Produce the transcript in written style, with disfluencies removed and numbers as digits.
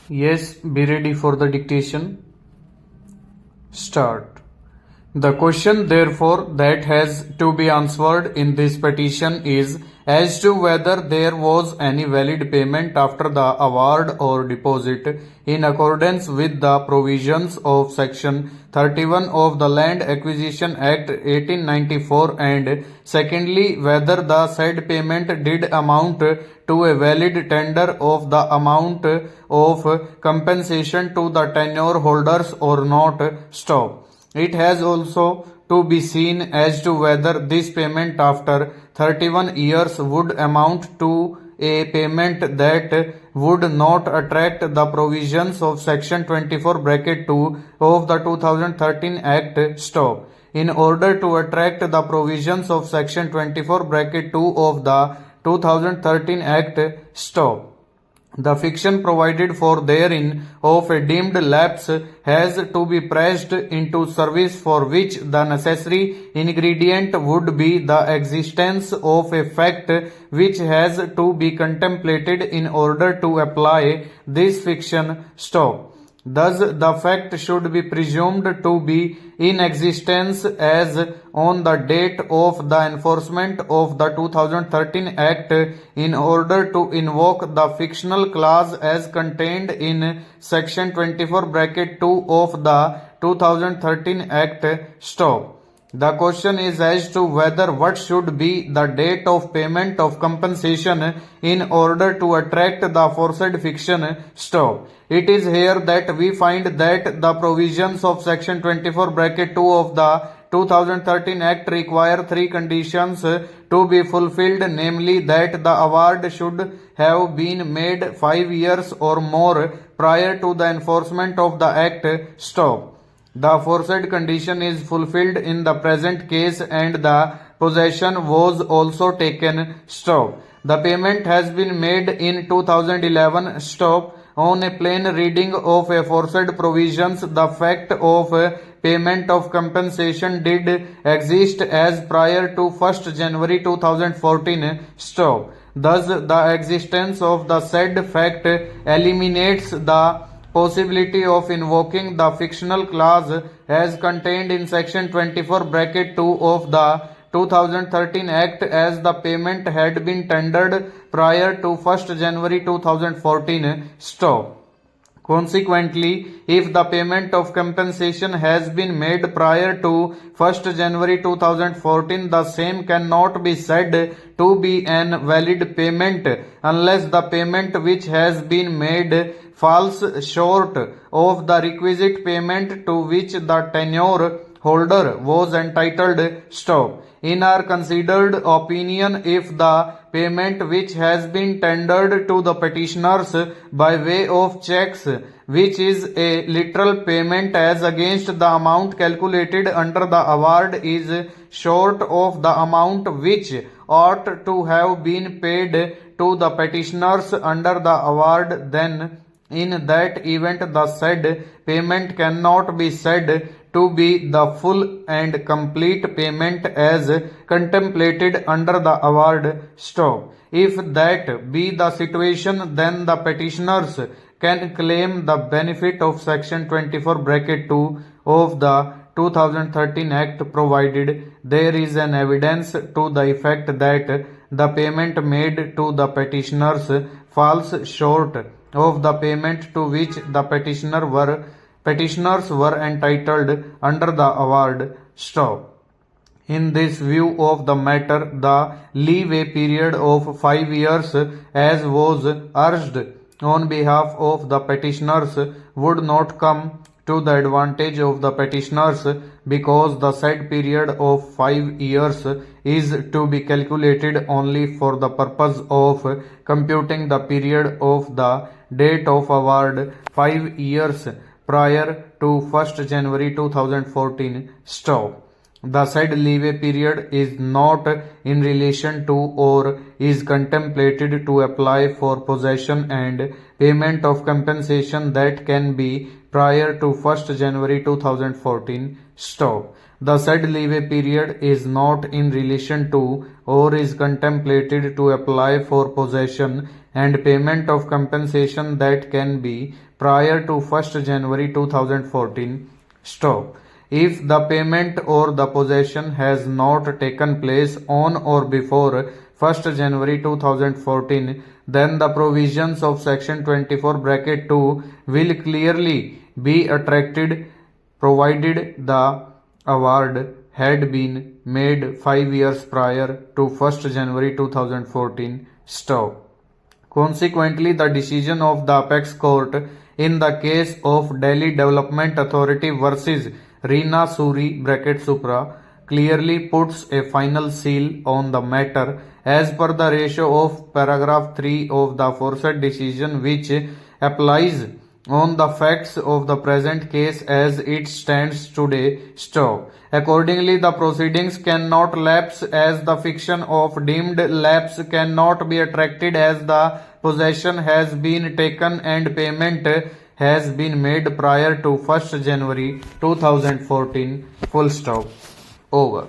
Yes, be ready for the dictation. Start. The question, therefore, that has to be answered in this petition is as to whether there was any valid payment after the award or deposit in accordance with the provisions of Section 31 of the Land Acquisition Act 1894, and secondly, whether the said payment did amount to a valid tender of the amount of compensation to the tenure holders or not. Stop. It has also to be seen as to whether this payment after 31 years would amount to a payment that would not attract the provisions of Section 24 bracket 2 of the 2013 Act. Stop. In order to attract the provisions of Section 24 bracket 2 of the 2013 Act. Stop. The fiction provided for therein of a deemed lapse has to be pressed into service, for which the necessary ingredient would be the existence of a fact which has to be contemplated in order to apply this fiction. Stop. Thus, the fact should be presumed to be in existence as on the date of the enforcement of the 2013 Act in order to invoke the fictional clause as contained in Section 24 bracket 2 of the 2013 Act. Stop. The question is as to whether what should be the date of payment of compensation in order to attract the aforesaid fiction. Stop. It is here that we find that the provisions of Section 24 bracket 2 of the 2013 Act require three conditions to be fulfilled, namely that the award should have been made 5 years or more prior to the enforcement of the Act. Stop. The aforesaid condition is fulfilled in the present case and the possession was also taken. Stop. The payment has been made in 2011. Stop. On a plain reading of aforesaid provisions, the fact of payment of compensation did exist as prior to 1st January 2014. Stop. Thus, the existence of the said fact eliminates the possibility of invoking the fictional clause as contained in Section 24 bracket 2 of the 2013 Act, as the payment had been tendered prior to 1st January 2014. Stop. Consequently, if the payment of compensation has been made prior to 1st January 2014, the same cannot be said to be an valid payment unless the payment which has been made falls short of the requisite payment to which the tenure holder was entitled. Stop. In our considered opinion, if the payment which has been tendered to the petitioners by way of checks, which is a literal payment as against the amount calculated under the award, is short of the amount which ought to have been paid to the petitioners under the award, then in that event the said payment cannot be said to be the full and complete payment as contemplated under the award. Stop. If that be the situation, then the petitioners can claim the benefit of Section 24 bracket 2 of the 2013 Act, provided there is an evidence to the effect that the payment made to the petitioners falls short of the payment to which the petitioners were entitled under the award. Stop. In this view of the matter, the leeway period of 5 years, as was urged on behalf of the petitioners, would not come to the advantage of the petitioners, because the said period of 5 years is to be calculated only for the purpose of computing the period of the date of award 5 years prior to 1st January 2014. Stop. The said leeway period is not in relation to or is contemplated to apply for possession and payment of compensation that can be prior to 1st January 2014. Stop. The said leeway period is not in relation to or is contemplated to apply for possession and payment of compensation that can be prior to 1st January 2014. Stop. If the payment or the possession has not taken place on or before 1st January 2014, then the provisions of section 24 bracket 2 will clearly be attracted provided the award had been made 5 years prior to 1st January 2014. Stop. Consequently, the decision of the apex court in the case of Delhi Development Authority versus Reena Suri bracket Supra clearly puts a final seal on the matter as per the ratio of paragraph 3 of the aforesaid decision, which applies on the facts of the present case as it stands today. Stop. Accordingly, the proceedings cannot lapse as the fiction of deemed lapse cannot be attracted as the possession has been taken and payment has been made prior to 1st January 2014. Full stop. Over.